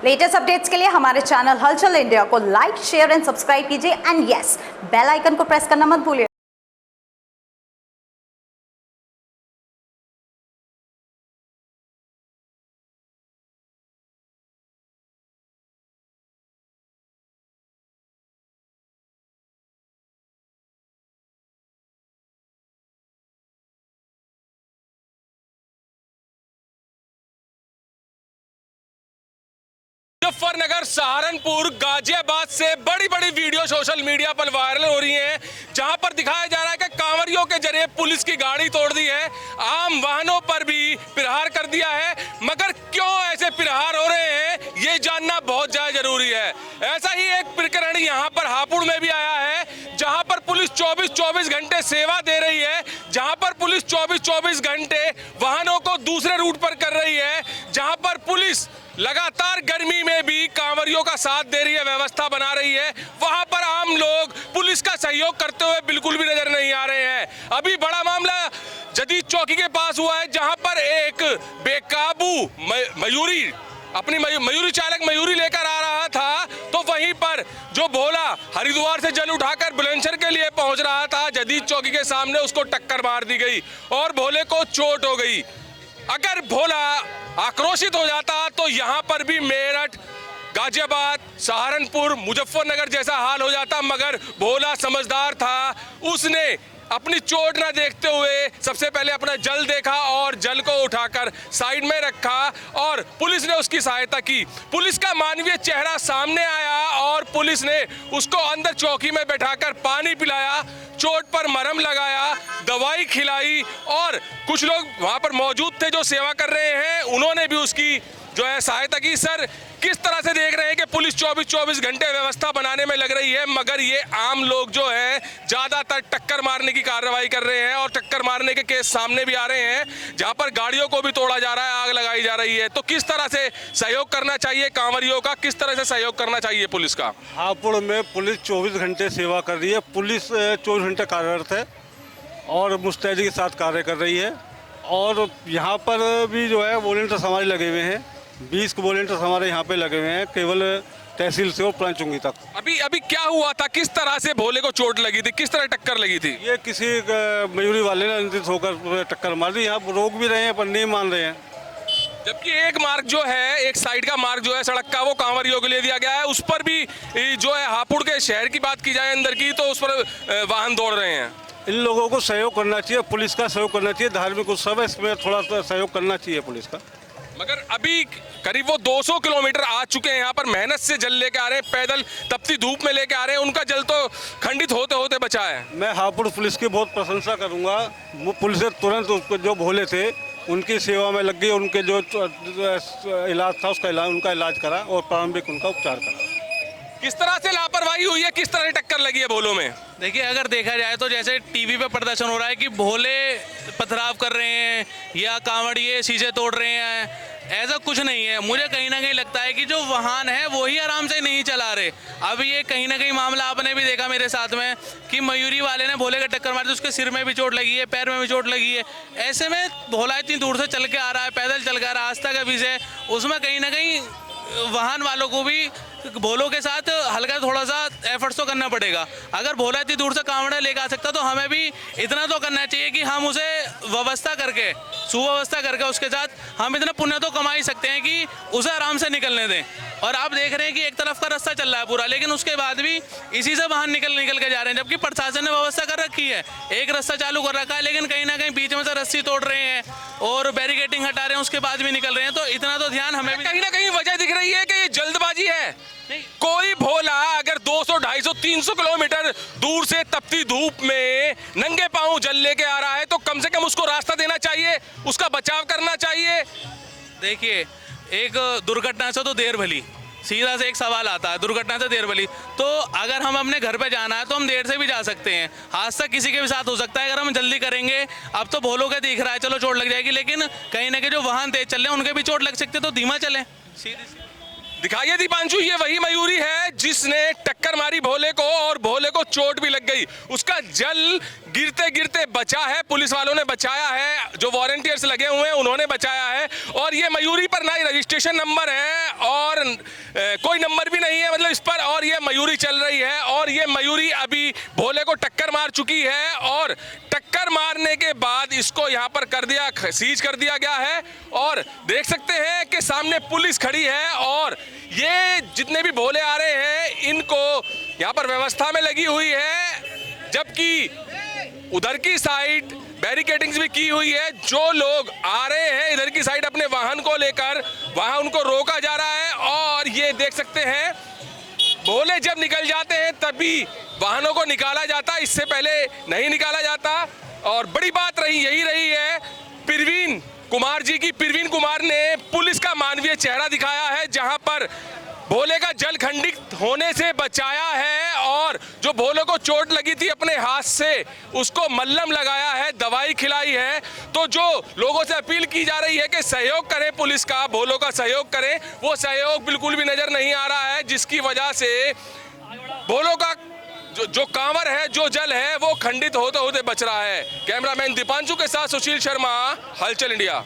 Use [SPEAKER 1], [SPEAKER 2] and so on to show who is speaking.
[SPEAKER 1] Latest updates के लिए हमारे चैनल हलचल इंडिया को लाइक, शेयर एंड सब्सक्राइब कीजिए एंड यस, बेल आइकन को प्रेस करना मत भूलिए।
[SPEAKER 2] मुजफ्फरनगर, सहारनपुर, गाजियाबाद से बड़ी बड़ी वीडियो सोशल मीडिया पर वायरल हो रही हैं, जहां पर दिखाया जा रहा है कि कांवरियों के जरिए पुलिस की गाड़ी तोड़ दी है, आम वाहनों पर भी प्रहार कर दिया है। मगर क्यों ऐसे प्रहार हो रहे हैं, ये जानना बहुत ज्यादा जरूरी है। ऐसा ही एक प्रकरण यहां पर हापुड़ में भी आया है, जहां पर पुलिस 24-24 घंटे सेवा दे रही है, जहां पर पुलिस 24-24 घंटे वाहनों को दूसरे रूट पर कर रही है, जहां पर पुलिस लगातार गर्मी में भी कांवरियों का साथ दे रही है, व्यवस्था बना रही है। वहां पर आम लोग पुलिस का सहयोग करते हुए बिल्कुल भी नजर नहीं आ रहे हैं। अभी बड़ा मामला जदीद चौकी के पास हुआ है, जहां पर एक बेकाबू मयूरी अपनी मयूरी चालक मयूरी लेकर आ रहा था, तो वहीं पर जो भोला हरिद्वार से जल उठाकर बुलंदशहर के लिए पहुंच रहा था, जदीद चौकी के सामने उसको टक्कर मार दी गई और भोले को चोट हो गई। अगर भोला आक्रोशित हो जाता तो यहां पर भी मेरठ, गाजियाबाद, सहारनपुर, मुजफ्फरनगर जैसा हाल हो जाता, मगर भोला समझदार था। उसने अपनी चोट ना देखते हुए सबसे पहले अपना जल देखा और जल को उठाकर साइड में रखा और पुलिस ने उसकी सहायता की। पुलिस का मानवीय चेहरा सामने आया और पुलिस ने उसको अंदर चौकी में बैठाकर पानी पिलाया, चोट पर मरहम लगाया, दवाई खिलाई और कुछ लोग वहां पर मौजूद थे जो सेवा कर रहे हैं, उन्होंने भी उसकी जो है सहायता की। सर, किस तरह से देख रहे हैं कि पुलिस 24-24 घंटे व्यवस्था बनाने में लग रही है, मगर ये आम लोग जो है ज्यादातर टक्कर मारने की कार्रवाई कर रहे हैं और टक्कर मारने के केस सामने भी आ रहे हैं, जहां पर गाड़ियों को भी तोड़ा जा रहा है, आग लगाई जा रही है। तो किस तरह से सहयोग करना चाहिए कांवरियों का, किस तरह से सहयोग करना चाहिए पुलिस का?
[SPEAKER 3] हापुड़ में पुलिस 24 घंटे सेवा कर रही है। पुलिस 24 घंटे कार्यरत है और मुस्तैदी के साथ कार्य कर रही है। और यहाँ पर भी जो है वॉलंटियर्स हमारे लगे हुए हैं, 20 वॉलंटियर्स हमारे यहाँ पे लगे हुए हैं, केवल तहसील से और प्लांचुंगी तक।
[SPEAKER 2] अभी क्या हुआ था, किस तरह से भोले को चोट लगी थी, किस तरह टक्कर लगी थी?
[SPEAKER 3] ये किसी मयूरी वाले ने अंतित होकर टक्कर मार दी। यहाँ रोक भी रहे हैं पर नहीं मान रहे हैं।
[SPEAKER 2] जबकि एक मार्ग जो है, एक साइड का मार्ग जो है सड़क का, वो कांवरियों के लिए दिया गया है, उस पर भी जो है हापुड़ के शहर की बात की जाए अंदर की, तो उस पर वाहन दौड़ रहे हैं।
[SPEAKER 3] इन लोगों को सहयोग करना चाहिए, पुलिस का सहयोग करना चाहिए, धार्मिक उत्सव है, इसमें थोड़ा सा सहयोग करना चाहिए पुलिस का।
[SPEAKER 2] मगर अभी करीब वो 200 किलोमीटर आ चुके हैं, यहाँ पर मेहनत से जल लेके आ रहे हैं, पैदल तपती धूप में लेके आ रहे हैं, उनका जल तो खंडित होते होते बचा है।
[SPEAKER 3] मैं हापुड़ पुलिस की बहुत प्रशंसा करूंगा। वो पुलिस ने तुरंत उसको जो भोले थे उनकी सेवा में लग गई, उनके जो इलाज था उनका इलाज करा और प्रारंभिक उनका उपचार करा।
[SPEAKER 2] किस तरह से लापरवाही हुई है, किस तरह से टक्कर लगी है भोलों में?
[SPEAKER 4] देखिए, अगर देखा जाए तो जैसे टीवी पे प्रदर्शन हो रहा है कि भोले पथराव कर रहे हैं या कांवड़िए शीशे तोड़ रहे हैं, ऐसा कुछ नहीं है। मुझे कहीं ना कहीं लगता है कि जो वाहन है वही आराम से नहीं चला रहे। अब ये कहीं ना कहीं मामला आपने भी देखा मेरे साथ में कि मयूरी वाले ने भोले का टक्कर मारी, तो उसके सिर में भी चोट लगी है, पैर में भी चोट लगी है। ऐसे में भोला इतनी दूर से चल के आ रहा है, पैदल चल के आ रहा है, आस्था का विषय, उसमें कहीं ना कहीं वाहन वालों को भी भोलों के साथ हल्का थोड़ा सा एफर्ट्स तो करना पड़ेगा। अगर भोला इतनी दूर से कांवड़ लेकर आ सकता तो हमें भी इतना तो करना चाहिए कि हम उसे व्यवस्था करके, सुव्यवस्था करके उसके साथ हम इतना पुण्य तो कमा ही सकते हैं कि उसे आराम से निकलने दें। और आप देख रहे हैं कि एक तरफ का रास्ता चल रहा है पूरा, लेकिन उसके बाद भी इसी से वाहन निकल के जा रहे हैं, जबकि प्रशासन ने व्यवस्था कर रखी है, एक रास्ता चालू कर रखा है, लेकिन कहीं ना कहीं बीच में से रस्सी तोड़ रहे हैं और बैरिकेडिंग हटा रहे हैं, उसके बाद भी निकल रहे हैं। तो इतना तो ध्यान हमें भी,
[SPEAKER 2] कहीं ना कहीं वजह दिख रही है कि ये जल्दबाजी है। कोई भोला अगर 200, 250, 300 किलोमीटर दूर से तपती धूप में नंगे पांव जल लेके आ रहा है, तो कम से कम उसको रास्ता देना चाहिए, उसका बचाव करना चाहिए।
[SPEAKER 4] देखिए, एक दुर्घटना से तो देर भली, सीधा से एक सवाल आता है, दुर्घटना से देर भली। तो अगर हम अपने घर पे जाना है तो हम देर से भी जा सकते हैं, हादसा किसी के भी साथ हो सकता है। अगर हम जल्दी करेंगे, अब तो भोलों के दिख रहा है चलो चोट लग जाएगी, लेकिन कहीं ना कहीं जो वाहन तेज चल रहे हैं उनके भी चोट लग सकते, तो धीमा चलें, सीधी।
[SPEAKER 2] दिखाइए दीपांशु, ये वही मयूरी है जिसने टक्कर मारी भोले को और भोले को चोट भी लग गई। उसका जल गिरते गिरते बचा है, पुलिस वालों ने बचाया है, जो वॉलंटियर्स लगे हुए हैं उन्होंने बचाया है। और ये मयूरी पर ना ही रजिस्ट्रेशन नंबर है और कोई नंबर भी नहीं है मतलब इस पर, और ये मयूरी चल रही है और ये मयूरी अभी भोले को टक्कर मार चुकी है और टक्कर मारने के बाद इसको यहाँ पर सीज कर दिया गया है। और देख सकते हैं कि सामने पुलिस खड़ी है और ये जितने भी भोले आ रहे हैं इनको यहाँ पर व्यवस्था में लगी हुई है, जबकि उधर की साइड बैरिकेडिंग्स भी की हुई है। जो लोग आ रहे हैं इधर की साइड अपने वाहन को लेकर, वहां उनको रोका जा रहा है। और ये देख सकते हैं भोले जब निकल जाते हैं तभी वाहनों को निकाला जाता, इससे पहले नहीं निकाला जाता। और बड़ी बात यही रही है प्रवीण कुमार जी की। प्रवीण कुमार ने पुलिस का मानवीय चेहरा दिखाया है, जहां पर भोले का जल खंडित होने से बचाया है और जो भोले को चोट लगी थी अपने हाथ से उसको मल्लम लगाया है, दवाई खिलाई है। तो जो लोगों से अपील की जा रही है कि सहयोग करें, पुलिस का भोलों का सहयोग करें, वो सहयोग बिल्कुल भी नजर नहीं आ रहा है, जिसकी वजह से भोलों का जो कांवर है, जो जल है वो खंडित होते होते बच रहा है। कैमरामैन दीपांशु के साथ सुशील शर्मा, हलचल इंडिया।